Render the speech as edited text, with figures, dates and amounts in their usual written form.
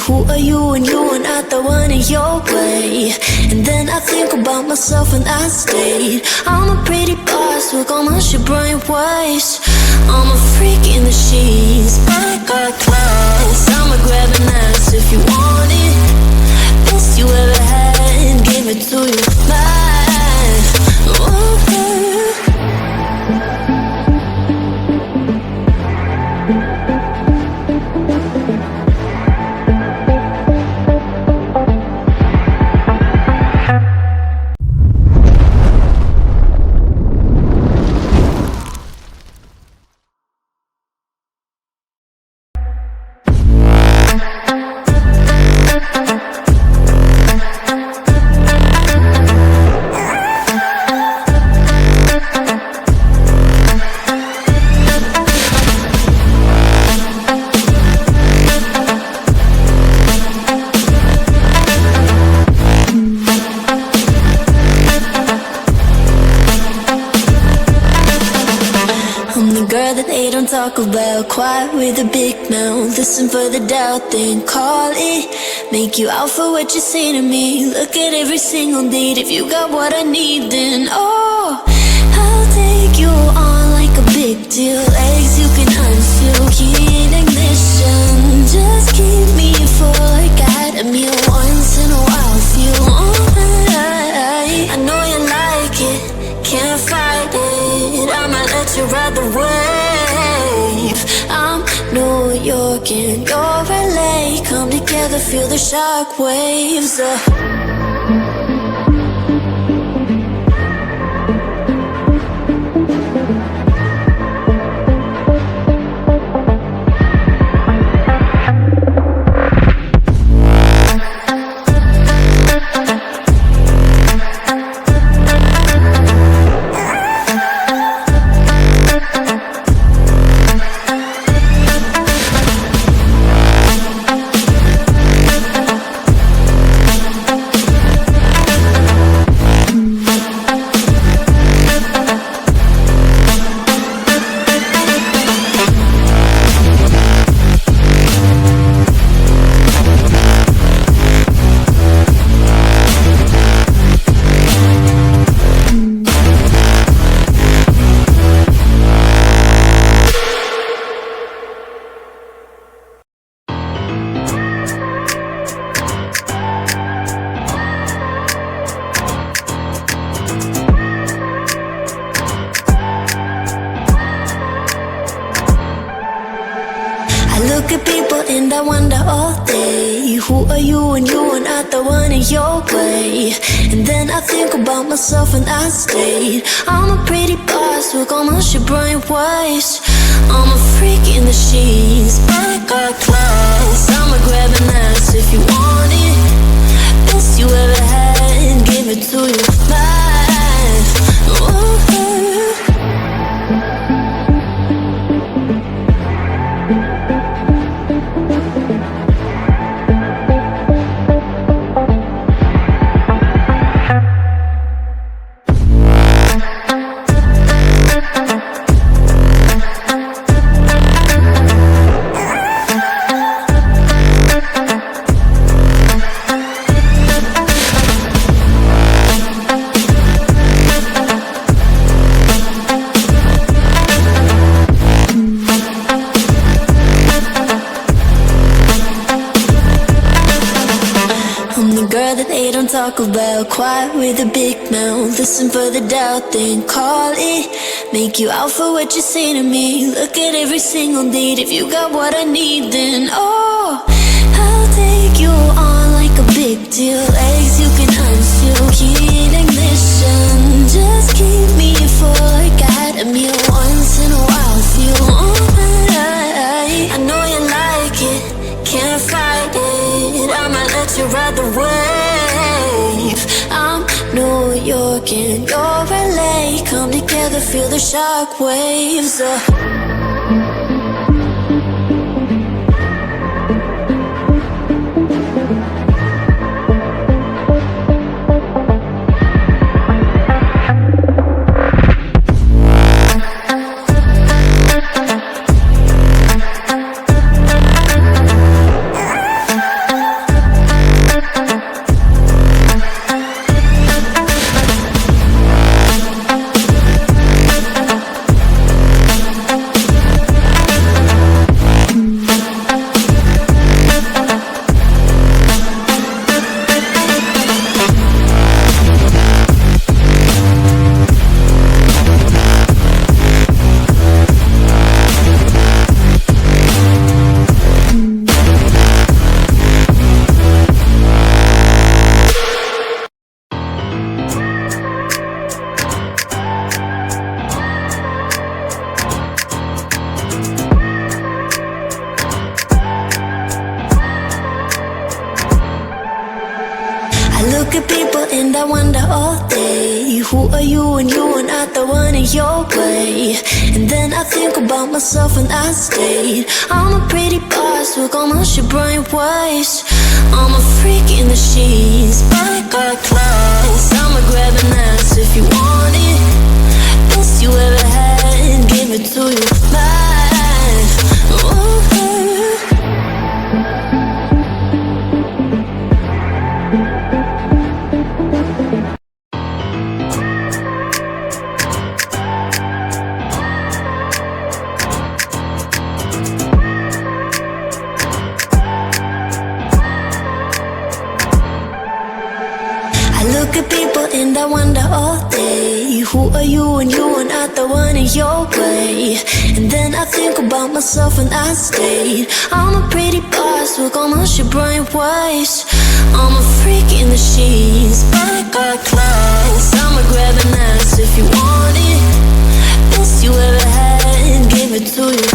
Who are you when you are not the one in your way? And then I think about myself and I state I'm a pretty boss with all my shit bright ways. I'm a freak in the sheets, but I got class. I'ma grab an ass if you want it. Best you ever had, give it to you live. Talk about quiet with a big mouth. Listen for the doubt, then call it. Make you out for what you say to me. Look at every single date. If you got what I need, then oh, I'll take you on like a big deal. Legs you can unseal, key in ignition. Just keep me full like I had a meal once in a while. Feel alright. I know you like it, can't fight it. I'ma let you ride the wave. I'm New York and you're LA. Come together, feel the shock waves. Look at people and I wonder all day, who are you when you are not the one in your way? And then I think about myself and I state I'm a pretty boss with all my shit bright ways. I'm a freak in the sheets, but I got class. I'ma grab an ass if you want it. Best you ever had, give it to you live. Talk about quiet with a big mouth. Listen for the doubt, then call it. Make you out for what you say to me. Look at every single date. If you got what I need, then oh, I'll take you on like a big deal. Legs you can unseal, key in ignition. Just keep me full like I had a meal once in a while. Feel alright. I know you like it, can't fight it. I'ma let you ride the wave. I'm New York and you're LA. Come together, feel the shock waves. Who are you when you are not the one in your way? And then I think about myself and I state I'm a pretty boss with almost your brain waves. I'm a freak in the sheets, but I got class. I'ma grab an ass if you want it. Best you ever had, give it to you back. I look at people and I wonder all day, who are you when you are not the one in your way? And then I think about myself and I state I'm a pretty boss with almost your brain waves. I'm a freak in the sheets, but I got class. I'ma grab an ass if you want it. Best you ever had, give it to you